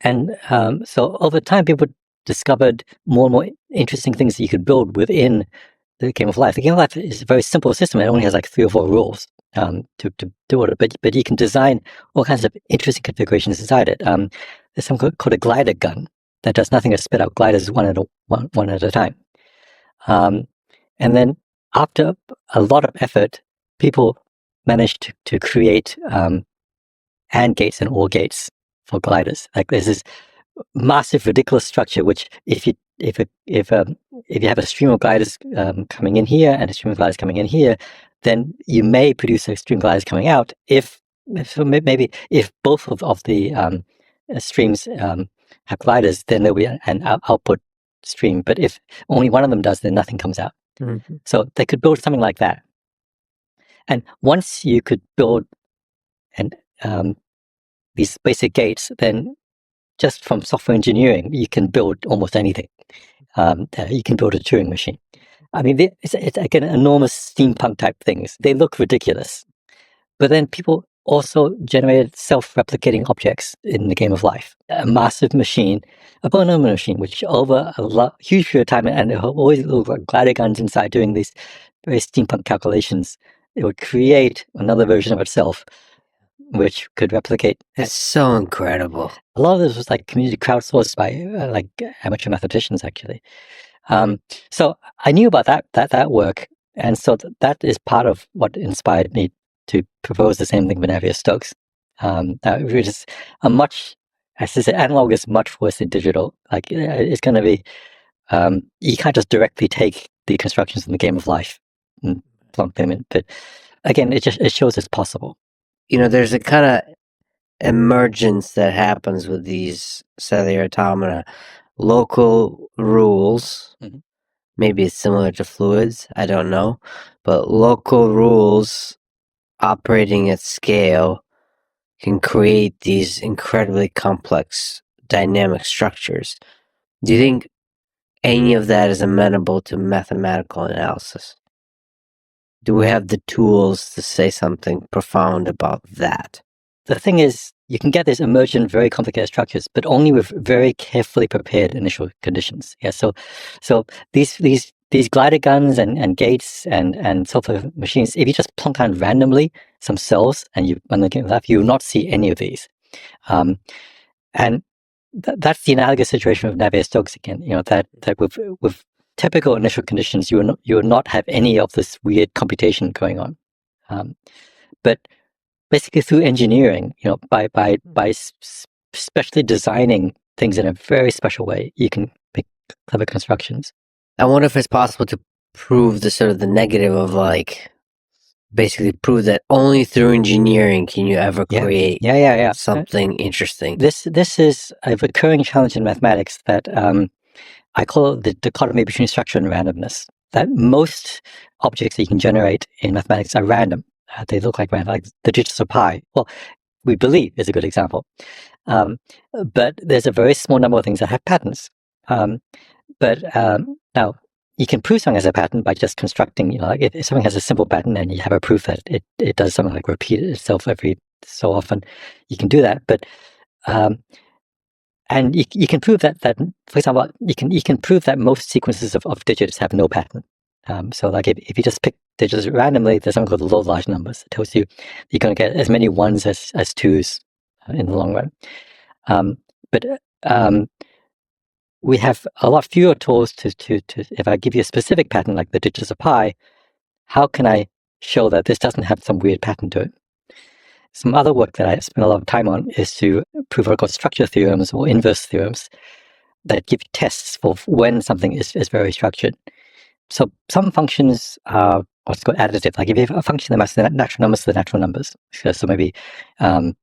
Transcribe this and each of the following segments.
And so over time, people discovered more and more interesting things that you could build within the game of life. The game of life is a very simple system. It only has like 3 or 4 rules to do it. But you can design all kinds of interesting configurations inside it. There's something called a glider gun that does nothing but spit out gliders one at a time. And then after a lot of effort, people managed to create AND gates and OR gates for gliders. Like there's this massive, ridiculous structure, which if you have a stream of gliders coming in here and a stream of gliders coming in here, then you may produce a stream of gliders coming out. Maybe if both of the streams have gliders, then there'll be an output stream. But if only one of them does, then nothing comes out. Mm-hmm. So they could build something like that. And once you could build these basic gates, then just from software engineering, you can build almost anything. You can build a Turing machine. I mean, it's again enormous steampunk type things. They look ridiculous, but then people also generated self-replicating objects in the game of life. A massive machine, a polynomial machine, which over a huge period of time, and it always looked like glider guns inside doing these very steampunk calculations. It would create another version of itself, which could replicate. That's so incredible. A lot of this was like community crowdsourced by like amateur mathematicians, actually. So I knew about that work, and so that is part of what inspired me to propose the same thing with Navier-Stokes. Which is a much, as I said, analog is much worse than digital. Like it's going to be, you can't just directly take the constructions in the game of life and plunk them in. But again, it shows it's possible. There's a kind of emergence that happens with these cellular automata. Local rules, mm-hmm. Maybe it's similar to fluids, I don't know, but local rules operating at scale can create these incredibly complex dynamic structures. Do you think any of that is amenable to mathematical analysis? Do we have the tools to say something profound about that? The thing is, you can get these emergent, very complicated structures, but only with very carefully prepared initial conditions. Yeah, so these glider guns and gates and software machines, if you just plunk down randomly some cells and you run the game of life, you will not see any of these. And that's the analogous situation with Navier-Stokes again. That with typical initial conditions, you will not have any of this weird computation going on. But basically through engineering, by specially designing things in a very special way, you can make clever constructions. I wonder if it's possible to prove the sort of the negative of basically prove that only through engineering can you ever create something interesting. This is a recurring challenge in mathematics that I call the dichotomy between structure and randomness. That most objects that you can generate in mathematics are random. They look like random, like the digits of pi. Well, we believe is a good example. But there's a very small number of things that have patterns. But now you can prove something has a pattern by just constructing, like if something has a simple pattern and you have a proof that it does something like repeat itself every so often, you can do that. But and you can prove that, for example, you can prove that most sequences of digits have no pattern. So like if you just pick digits randomly, there's something called the law of large numbers. It tells you you're going to get as many ones as twos in the long run. But we have a lot fewer tools to if I give you a specific pattern like the digits of pi, how can I show that this doesn't have some weird pattern to it? Some other work that I spent a lot of time on is to prove what are called structure theorems or inverse theorems that give you tests for when something is very structured. So some functions are what's called additive. Like if you have a function that maps the natural numbers to the natural numbers, so maybe 2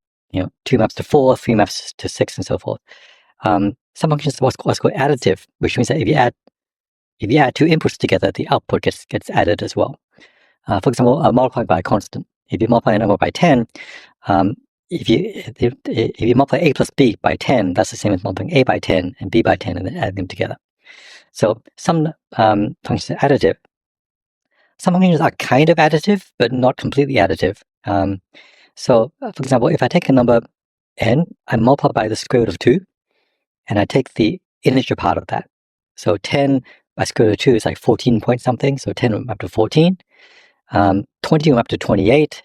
maps to 4, 3 maps to 6, and so forth. Some functions what's called additive, which means that if you add 2 inputs together, the output gets added as well. For example, multiplying by a constant. If you multiply a number by 10, if you multiply a plus b by 10, that's the same as multiplying a by 10 and b by 10 and then adding them together. So some functions are additive. Some functions are kind of additive, but not completely additive. So, for example, if I take a number n, I multiply by the square root of 2, and I take the integer part of that. So 10 by square root of 2 is like 14 point something. So 10 went up to 14. 20 went up to 28.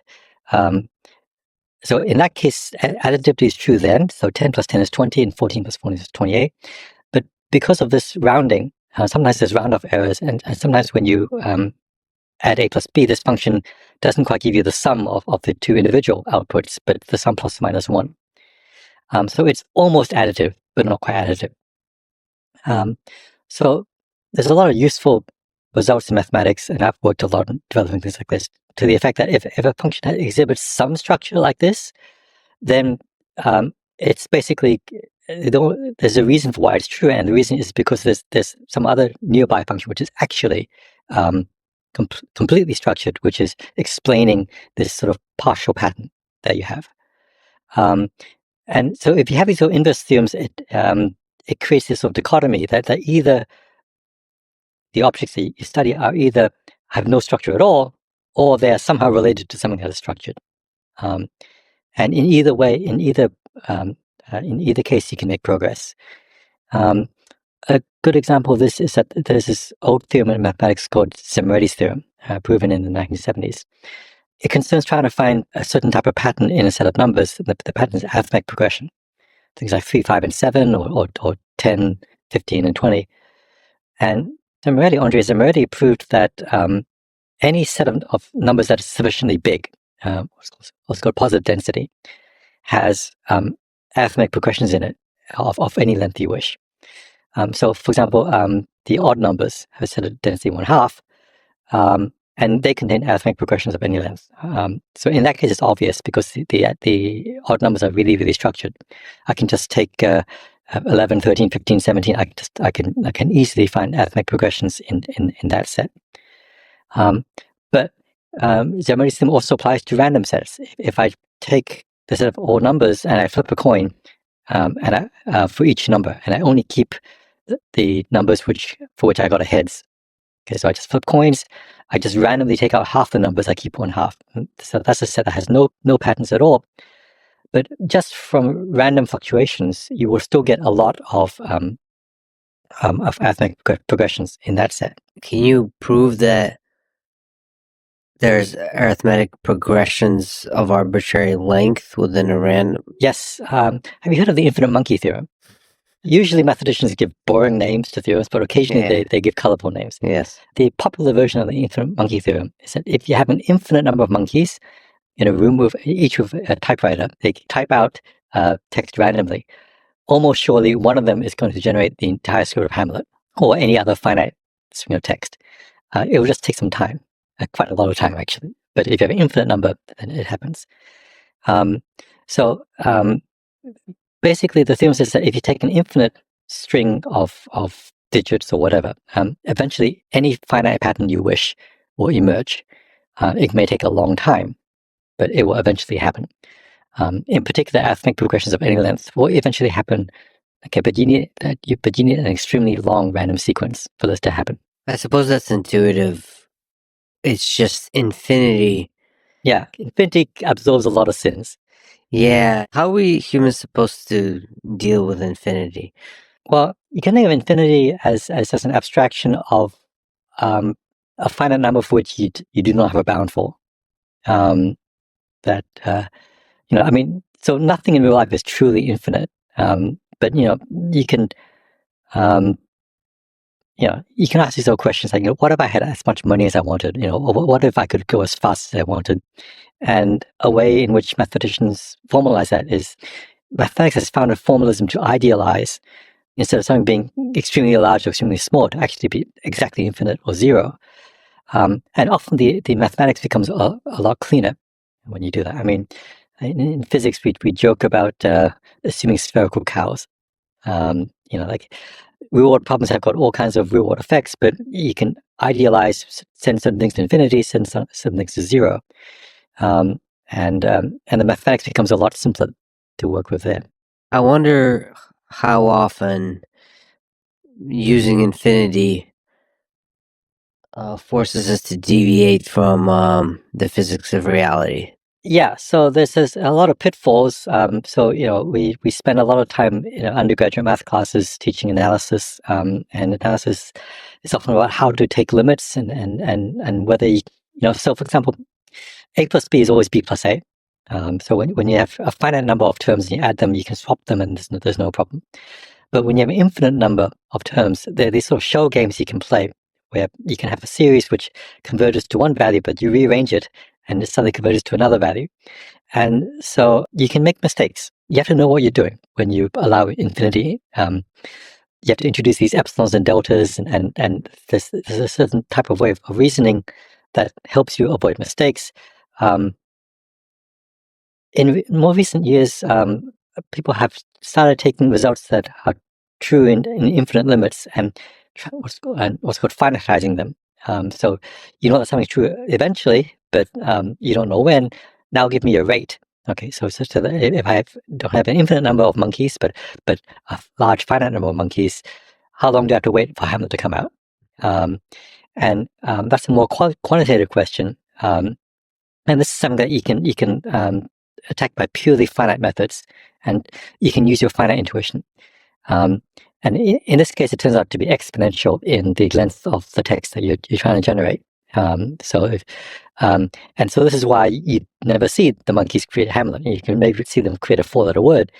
So in that case, additivity is true then. So 10 plus 10 is 20, and 14 plus 14 is 28. But because of this rounding, sometimes there's round-off errors, and sometimes when you add a plus b, this function doesn't quite give you the sum of the two individual outputs, but the sum plus or minus 1. So it's almost additive, but not quite additive. So there's a lot of useful results in mathematics, and I've worked a lot on developing things like this, to the effect that if a function exhibits some structure like this, then it's basically, there's a reason for why it's true, and the reason is because there's some other nearby function which is actually completely structured, which is explaining this sort of partial pattern that you have. And so if you have these sort of inverse theorems, it creates this sort of dichotomy that either the objects that you study are either have no structure at all, or they are somehow related to something that is structured. And in either way, in either case, you can make progress. A good example of this is that there's this old theorem in mathematics called Zimmer's theorem, proven in the 1970s. It concerns trying to find a certain type of pattern in a set of numbers. The pattern is arithmetic progression. Things like 3, 5, and 7, or 10, 15, and 20. And Andre Zimmerdi proved that any set of numbers that is sufficiently big, what's called positive density, has arithmetic progressions in it of any length you wish. So, for example, the odd numbers have a set of density 1/2, and they contain arithmetic progressions of any length. So in that case, it's obvious because the odd numbers are really, really structured. I can just take 11, 13, 15, 17. I can easily find arithmetic progressions in that set. But Zimmer's theorem also applies to random sets. If I take the set of all numbers and I flip a coin, and for each number, and I only keep the numbers for which I got a heads. Okay, so I just flip coins. I just randomly take out half the numbers. I keep 1/2. So that's a set that has no patterns at all. But just from random fluctuations, you will still get a lot of arithmetic progressions in that set. Can you prove that there's arithmetic progressions of arbitrary length within a random? Yes. Have you heard of the infinite monkey theorem? Usually mathematicians give boring names to theorems, but occasionally they give colorful names. Yes. The popular version of the infinite monkey theorem is that if you have an infinite number of monkeys in a room with each with a typewriter, they type out text randomly. Almost surely one of them is going to generate the entire script of Hamlet or any other finite string of text. It will just take some time, quite a lot of time actually. But if you have an infinite number, then it happens. Basically, the theorem says that if you take an infinite string of digits or whatever, eventually any finite pattern you wish will emerge. It may take a long time, but it will eventually happen. In particular, arithmetic progressions of any length will eventually happen. Okay, but you need an extremely long random sequence for this to happen. I suppose that's intuitive. It's just infinity. Yeah, infinity absorbs a lot of sins. Yeah. How are we humans supposed to deal with infinity? Well, you can think of infinity as an abstraction of a finite number for which you do not have a bound for. So nothing in real life is truly infinite. But you can ask yourself questions like, what if I had as much money as I wanted? Or what if I could go as fast as I wanted? And a way in which mathematicians formalize that is mathematics has found a formalism to idealize, instead of something being extremely large or extremely small, to actually be exactly infinite or zero. And often the mathematics becomes a lot cleaner when you do that. I mean, in physics, we joke about assuming spherical cows. Like real-world problems have got all kinds of real-world effects, but you can idealize, send certain things to infinity, send certain things to zero. And the mathematics becomes a lot simpler to work with there. I wonder how often using infinity forces us to deviate from the physics of reality. Yeah, so there's a lot of pitfalls. So we spend a lot of time in undergraduate math classes teaching analysis, and analysis is often about how to take limits and whether So, for example, a plus b is always b plus a. So when you have a finite number of terms and you add them, you can swap them, and there's no problem. But when you have an infinite number of terms, there are these sort of shell games you can play, where you can have a series which converges to one value, but you rearrange it, and it suddenly converges to another value. And so you can make mistakes. You have to know what you're doing when you allow infinity. You have to introduce these epsilons and deltas, and there's a certain type of way of reasoning that helps you avoid mistakes. In more recent years, people have started taking results that are true in infinite limits and what's called finitizing them. So you know that something's true eventually, but you don't know when. Now give me a rate. Okay, so that if don't have an infinite number of monkeys, but a large finite number of monkeys, how long do I have to wait for Hamlet to come out? And that's a more quantitative question. And this is something that you can attack by purely finite methods, and you can use your finite intuition. And in this case, it turns out to be exponential in the length of the text that you're trying to generate. And so this is why you never see the monkeys create Hamlet. You can maybe see them create a 4-letter word,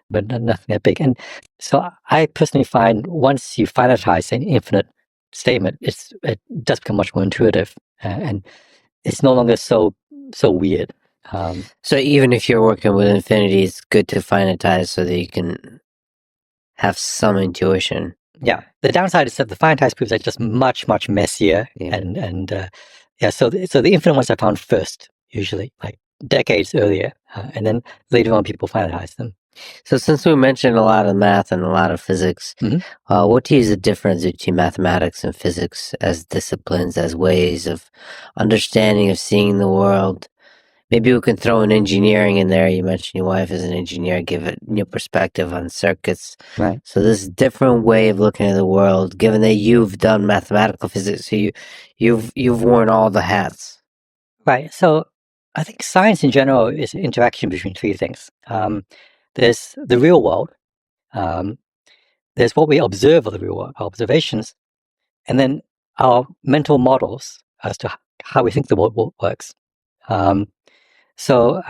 but nothing that big. And so I personally find once you finitize an infinite statement, it does become much more intuitive, and it's no longer so weird. So even if you're working with infinity, it's good to finitize so that you can have some intuition. Yeah, the downside is that the finitized proofs are just much messier, so the infinite ones are found first, usually like decades earlier, and then later on people finitize them. So since we mentioned a lot of math and a lot of physics, what do you use the difference between mathematics and physics as disciplines, as ways of understanding, of seeing the world? Maybe we can throw in engineering in there. You mentioned your wife is an engineer. Give it new perspective on circuits. Right. So this different way of looking at the world, given that you've done mathematical physics, so you've worn all the hats. Right. So I think science in general is an interaction between three things. There's the real world. There's what we observe of the real world, our observations, and then our mental models as to how we think the world works. So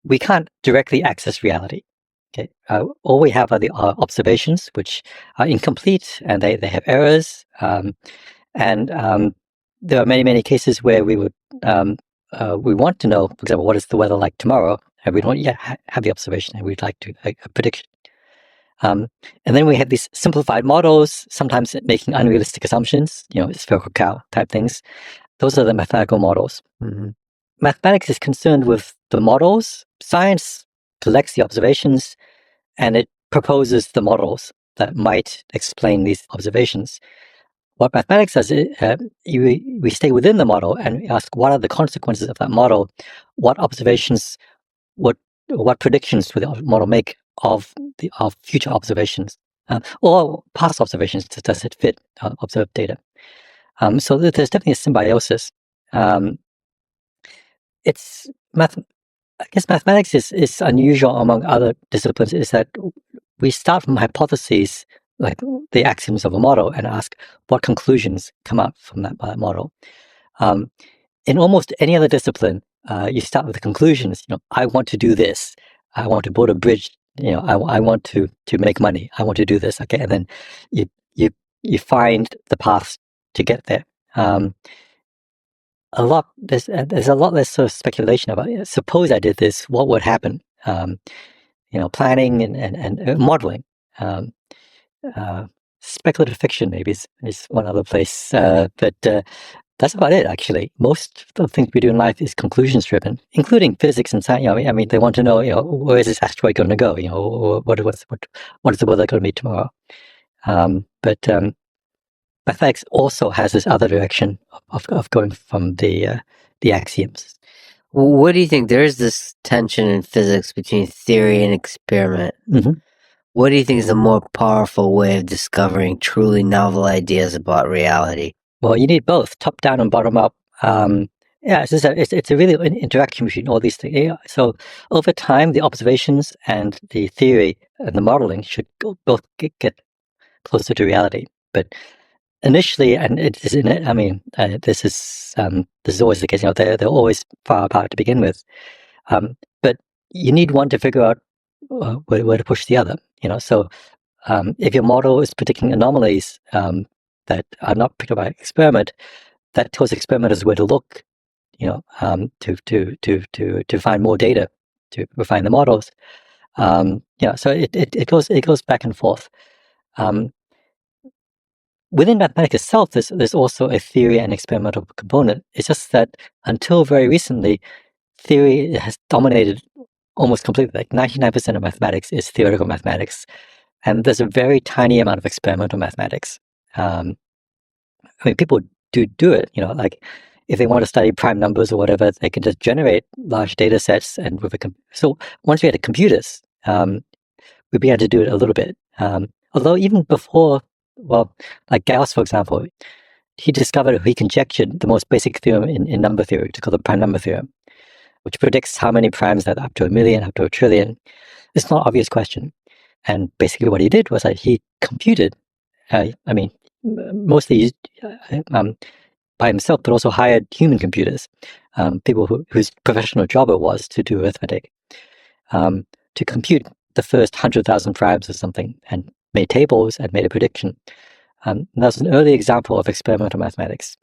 we can't directly access reality. Okay, all we have are our observations, which are incomplete and they have errors. And there are many cases where we would we want to know, for example, what is the weather like tomorrow, and we don't yet have the observation, and we'd like to a prediction. And then we have these simplified models, sometimes making unrealistic assumptions, spherical cow type things. Those are the mathematical models. Mm-hmm. Mathematics is concerned with the models. Science collects the observations, and it proposes the models that might explain these observations. What mathematics does is we stay within the model and we ask what are the consequences of that model, what observations, what predictions would the model make of future observations, or past observations. Does it fit observed data? So there's definitely a symbiosis. It's math. I guess mathematics is unusual among other disciplines. Is that we start from hypotheses, like the axioms of a model, and ask what conclusions come out from that model. In almost any other discipline, you start with the conclusions. I want to do this. I want to build a bridge. I want to make money. I want to do this. Okay, and then you find the path to get there. There's a lot less sort of speculation about. Suppose I did this, what would happen? Planning and modeling. Speculative fiction maybe is one other place, but that's about it. Actually, most of the things we do in life is conclusions driven, including physics and science. I mean, they want to know, where is this asteroid going to go? What is the weather going to be tomorrow? But mathematics also has this other direction of going from the axioms. What do you think? There is this tension in physics between theory and experiment. Mm-hmm. What do you think is a more powerful way of discovering truly novel ideas about reality? Well, you need both, top down and bottom up. Yeah, it's a really an interaction between all these things. Yeah. So over time, the observations and the theory and the modeling should both get closer to reality. But initially, and it is in it. I mean, this is always the case. They're always far apart to begin with. But you need one to figure out where to push the other. So if your model is predicting anomalies that are not picked up by experiment, that tells experimenters where to look. To find more data to refine the models. So it goes back and forth. Within mathematics itself, there's also a theory and experimental component. It's just that until very recently, theory has dominated almost completely. Like 99% of mathematics is theoretical mathematics, and there's a very tiny amount of experimental mathematics. People do it. Like if they want to study prime numbers or whatever, they can just generate large data sets, and so once we had computers, we began to do it a little bit. Although even before, like Gauss, for example, he conjectured the most basic theorem in number theory, which is called the prime number theorem, which predicts how many primes there are, up to 1,000,000, up to 1,000,000,000,000. It's not an obvious question. And basically what he did was that he computed, mostly by himself, but also hired human computers, people whose professional job it was to do arithmetic, to compute the first 100,000 primes or something, and made tables and made a prediction. That's an early example of experimental mathematics.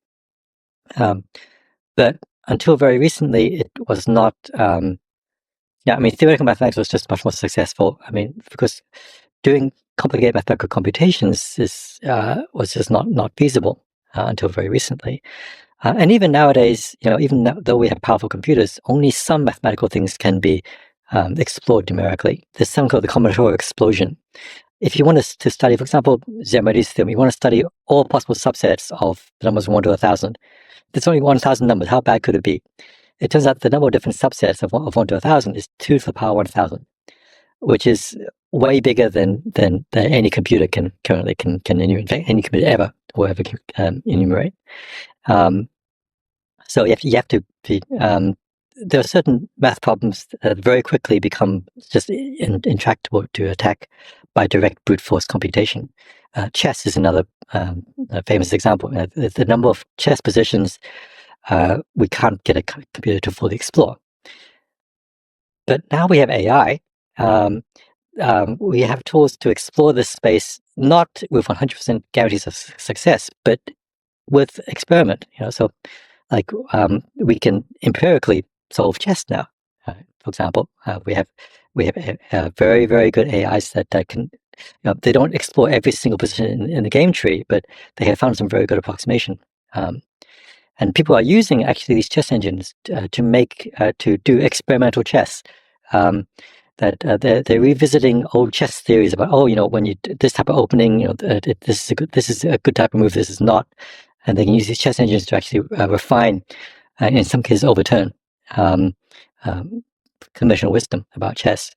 But until very recently, it was not. Theoretical mathematics was just much more successful. Because doing complicated mathematical computations was just not feasible until very recently. And even nowadays, even though we have powerful computers, only some mathematical things can be explored numerically. There's something called the combinatorial explosion. If you want to study, for example, Zermani's theorem, you want to study all possible subsets of the numbers 1 to 1,000. There's only 1,000 numbers. How bad could it be? It turns out the number of different subsets of 1 to 1,000 is 2 to the power 1,000, which is way bigger than any computer can enumerate. In fact, any computer ever will ever enumerate. So you have to be. There are certain math problems that very quickly become just intractable to attack by direct brute force computation. Chess is another famous example. The number of chess positions we can't get a computer to fully explore. But now we have AI. We have tools to explore this space, not with 100% guarantees of success, but with experiment. So like we can empirically solve chess now. For example, we have very, very good AIs that can. They don't explore every single position in the game tree, but they have found some very good approximation. And people are using actually these chess engines to do experimental chess. They're revisiting old chess theories about when you this type of opening, this is a good type of move, this is not, and they can use these chess engines to actually refine, in some cases overturn conventional wisdom about chess.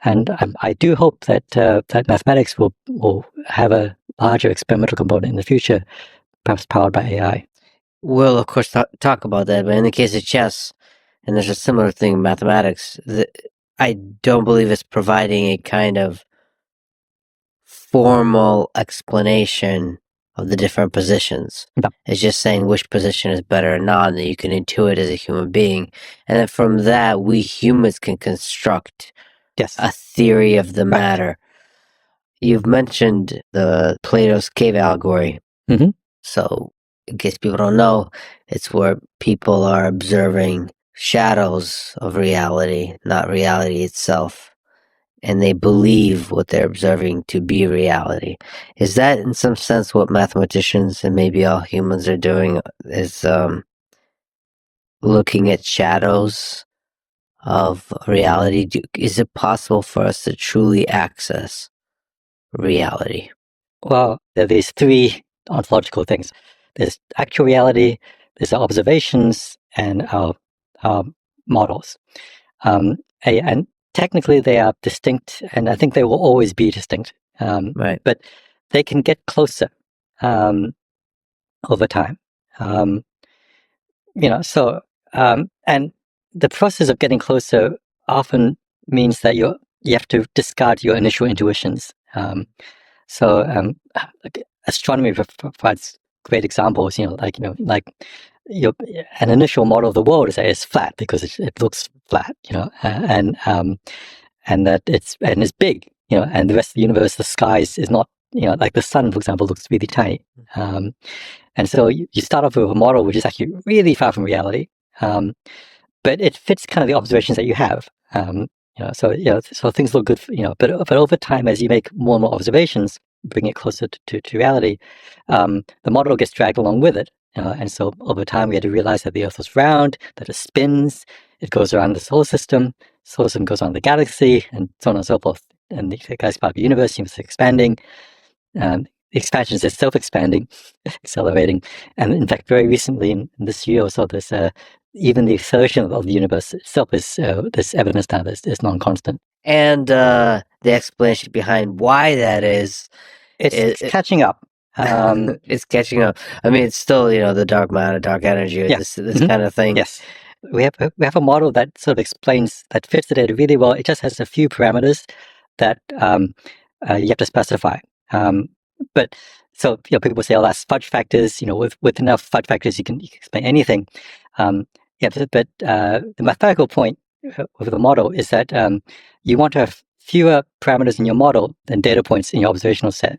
And I do hope that that mathematics will have a larger experimental component in the future, perhaps powered by AI. We'll, of course, talk about that, but in the case of chess, and there's a similar thing in mathematics, I don't believe it's providing a kind of formal explanation of the different positions. No. It's just saying which position is better or not, that you can intuit as a human being. And then from that, we humans can construct a theory of the matter. You've mentioned the Plato's cave allegory. Mm-hmm. So, in case people don't know, it's where people are observing shadows of reality, not reality itself. And they believe what they're observing to be reality. Is that, in some sense, what mathematicians and maybe all humans are doing, is looking at shadows of reality? Is it possible for us to truly access reality? Well, there are these three ontological things. There's actual reality, there's our observations, and our models. And technically they are distinct, and I think they will always be distinct. Right. But they can get closer over time. So And the process of getting closer often means that you have to discard your initial intuitions. Like astronomy provides great examples. An initial model of the world is flat because it looks flat. And that it's big. And the rest of the universe, the sky is not. Like the sun, for example, looks really tiny. And so you start off with a model which is actually really far from reality. But it fits kind of the observations that you have. So things look good, but over time, as you make more and more observations, bring it closer to reality, the model gets dragged along with it. And so over time, we had to realize that the Earth was round, that it spins, it goes around the solar system goes around the galaxy, and so on and so forth. And the guy's part of the universe seems expanding. The expansion is self-expanding, accelerating. And in fact, very recently in this year or so, there's even the acceleration of the universe itself is there's evidence now that it's non-constant. And the explanation behind why that is, it's catching up. It's catching up. I mean, it's still the dark matter, dark energy, this kind of thing. Yes, we have a model that sort of explains that fits the data really well. It just has a few parameters that you have to specify. But so people say, "Oh, that's fudge factors." With enough fudge factors, you can explain anything. But the mathematical point with the model is that you want to have fewer parameters in your model than data points in your observational set.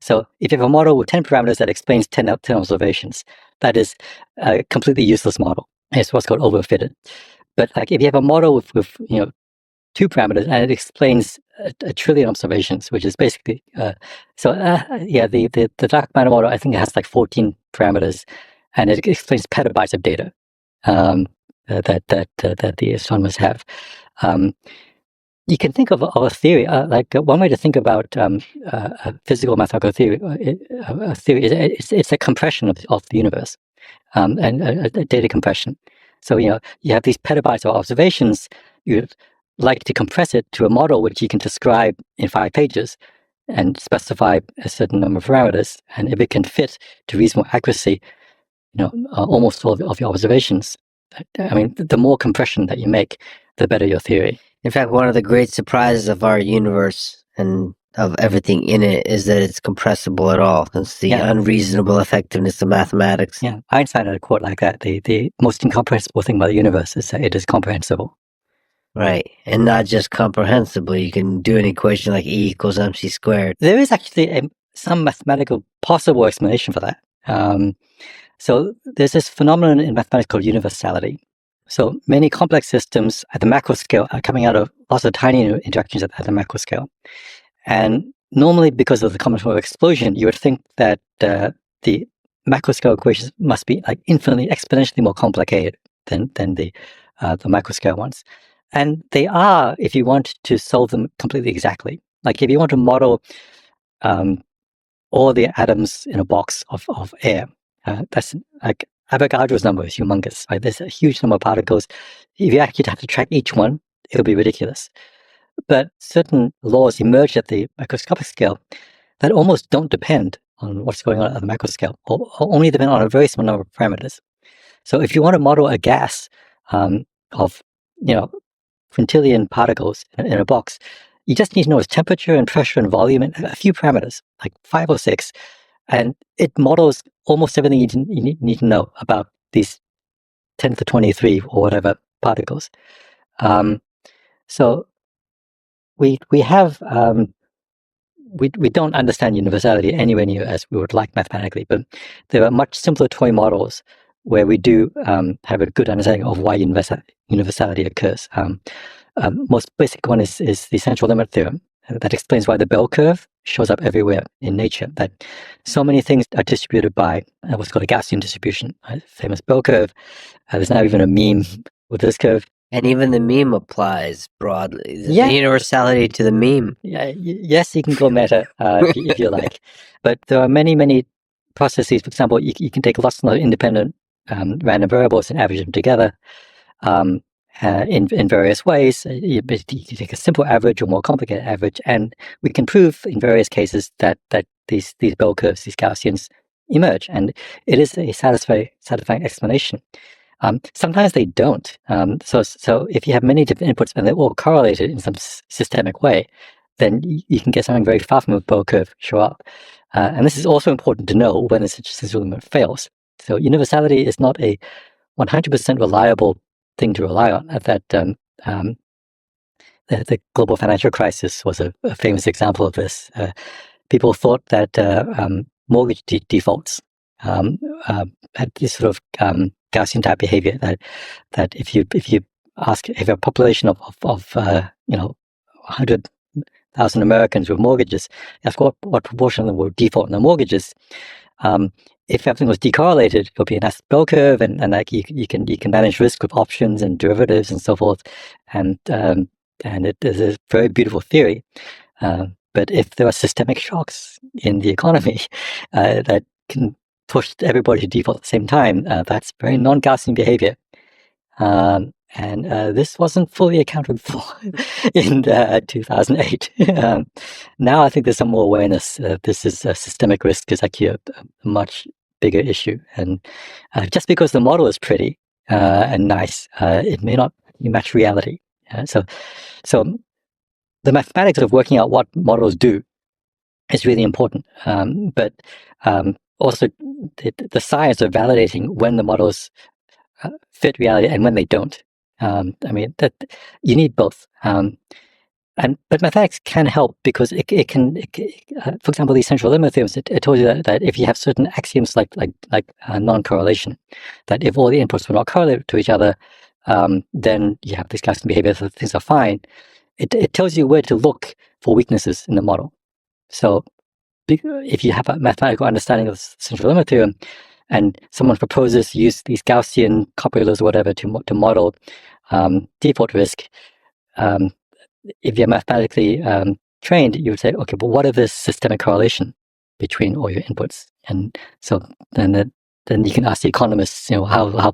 So if you have a model with 10 parameters that explains 10 observations, that is a completely useless model. It's what's called overfitted. But like if you have a model with 2 parameters and it explains a trillion observations, which is basically the dark matter model, I think it has like 14 parameters, and it explains petabytes of data that the astronomers have. You can think of a theory, one way to think about a physical mathematical theory. It's a compression of the universe, and a data compression. So you have these petabytes of observations. You'd like to compress it to a model which you can describe in 5 pages and specify a certain number of parameters. And if it can fit to reasonable accuracy, almost all of your observations, I mean, the more compression that you make, the better your theory. In fact, one of the great surprises of our universe and of everything in it is that it's compressible at all. It's the unreasonable effectiveness of mathematics. Yeah, Einstein had a quote like that. The most incomprehensible thing about the universe is that it is comprehensible. Right, and not just comprehensibly. You can do an equation like E equals mc squared. There is actually some mathematical possible explanation for that. So there's this phenomenon in mathematics called universality. So many complex systems at the macro scale are coming out of lots of tiny interactions at the macro scale. And normally, because of the combinatorial explosion, you would think that the macro scale equations must be like infinitely, exponentially more complicated than the micro scale ones. And they are, if you want to solve them completely exactly. Like if you want to model all the atoms in a box of air, that's like Avogadro's number is humongous. Right? There's a huge number of particles. If you actually have to track each one, it'll be ridiculous. But certain laws emerge at the microscopic scale that almost don't depend on what's going on at the macro scale, or only depend on a very small number of parameters. So if you want to model a gas of quintillion particles in a box, you just need to know its temperature and pressure and volume and a few parameters, like 5 or 6, and it models almost everything you need to know about these 10 to the 23 or whatever particles. So we have we don't understand universality anywhere near as we would like mathematically, but there are much simpler toy models where we do have a good understanding of why universality occurs. Most basic one is the central limit theorem that explains why the bell curve shows up everywhere in nature, that so many things are distributed by what's called a Gaussian distribution, famous bell curve. There's now even a meme with this curve. And even the meme applies broadly. There's a universality to the meme. Yes, you can go meta if you like. But there are many, many processes. For example, you can take lots of independent random variables and average them together in various ways. You take a simple average or more complicated average, and we can prove in various cases that these bell curves, these Gaussians, emerge. And it is a satisfying explanation. Sometimes they don't. So if you have many different inputs and they're all correlated in some systemic way, then you can get something very far from a bell curve show up. And this is also important to know when the central limit fails. So universality is not a 100% reliable thing to rely on. The global financial crisis was a famous example of this. People thought that mortgage defaults had this sort of Gaussian type behavior that if you have a population of 100,000 Americans with mortgages, ask what proportion of them will default on their mortgages. If everything was decorrelated, it would be an asset bell curve, and like you can manage risk with options and derivatives and so forth, and it is a very beautiful theory. But if there are systemic shocks in the economy that can push everybody to default at the same time, that's very non-Gaussian behavior. And this wasn't fully accounted for in 2008. Now I think there's some more awareness. This is a systemic risk is actually a much bigger issue. And just because the model is pretty and nice, it may not match reality. So the mathematics of working out what models do is really important. But also the science of validating when the models fit reality and when they don't. That you need both. But mathematics can help because it can, for example, these central limit theorems. It told you that if you have certain axioms like non-correlation, that if all the inputs were not correlated to each other, then you have this Gaussian behavior, so things are fine. It tells you where to look for weaknesses in the model. So if you have a mathematical understanding of the central limit theorem, and someone proposes to use these Gaussian copulas or whatever to model default risk, if you're mathematically trained, you would say, okay, but what if there's systemic correlation between all your inputs? And so then you can ask the economists, how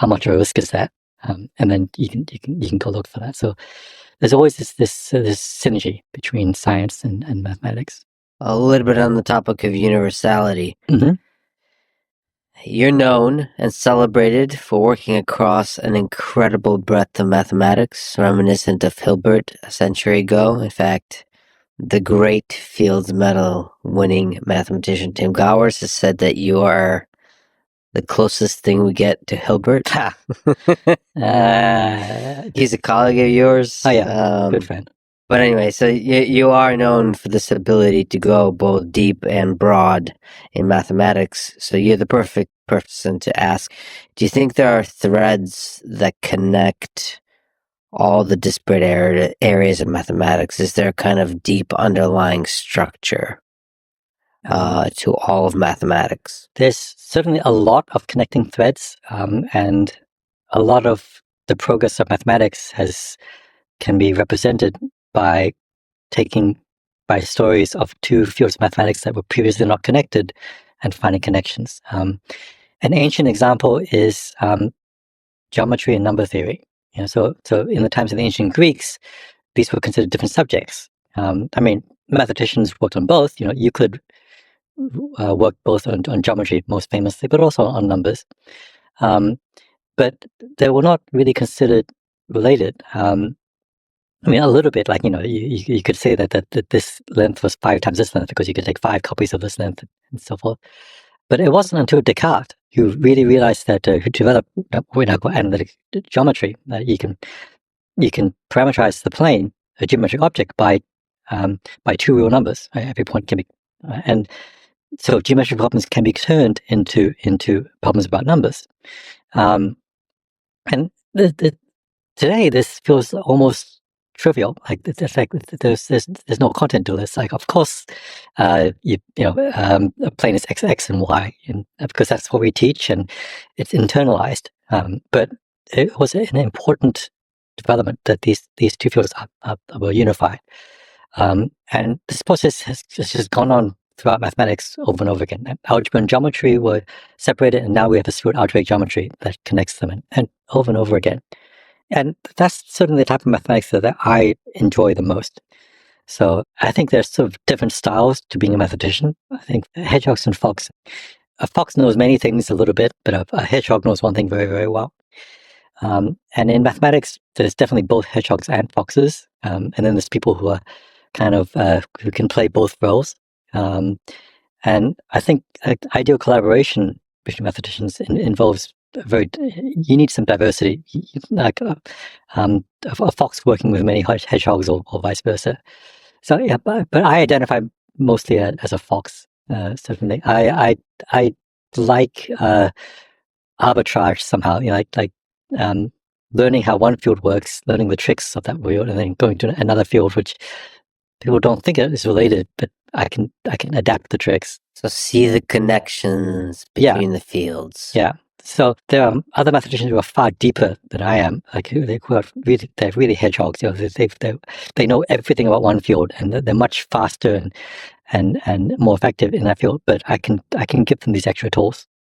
much of a risk is that? And then you can go look for that. So there's always this synergy between science and mathematics. A little bit on the topic of universality. Mm-hmm. You're known and celebrated for working across an incredible breadth of mathematics, reminiscent of Hilbert a century ago. In fact, the great Fields Medal winning mathematician Tim Gowers has said that you are the closest thing we get to Hilbert. He's a colleague of yours. Oh yeah, good friend. But anyway, so you are known for this ability to go both deep and broad in mathematics. So you're the perfect person to ask. Do you think there are threads that connect all the disparate areas of mathematics? Is there a kind of deep underlying structure to all of mathematics? There's certainly a lot of connecting threads, and a lot of the progress of mathematics can be represented by stories of two fields of mathematics that were previously not connected and finding connections. An ancient example is geometry and number theory. So in the times of the ancient Greeks, these were considered different subjects. Mathematicians worked on both. Euclid worked both on geometry most famously, but also on numbers. But they were not really considered related. A little bit, like, you could say that this length was 5 times this length because you could take 5 copies of this length and so forth. But it wasn't until Descartes who really realized that who developed what we now call analytic geometry, that you can parameterize the plane, a geometric object, by 2 real numbers. Every point can be, and so geometric problems can be turned into problems about numbers. And today this feels almost trivial. Like there's no content to this. Like, of course, a plane is x and y, and because that's what we teach, and it's internalized. But it was an important development that these two fields were unified, and this process has just gone on throughout mathematics over and over again. Algebra and geometry were separated, and now we have this field algebraic geometry that connects them, and over and over again. And that's certainly the type of mathematics that I enjoy the most. So I think there's sort of different styles to being a mathematician. I think hedgehogs and fox. A fox knows many things a little bit, but a hedgehog knows one thing very, very well. And in mathematics, there's definitely both hedgehogs and foxes. And then there's people who are kind of who can play both roles. And I think ideal collaboration between mathematicians involves you need some diversity, like a fox working with many hedgehogs or vice versa. So yeah, but I identify mostly as a fox. Certainly, I like arbitrage somehow. Learning how one field works, learning the tricks of that field, and then going to another field which people don't think is related, but I can adapt the tricks. So see the connections between the fields. Yeah. So there are other mathematicians who are far deeper than I am, like they're really hedgehogs. They know everything about one field, and they're much faster and more effective in that field. But I can give them these extra tools.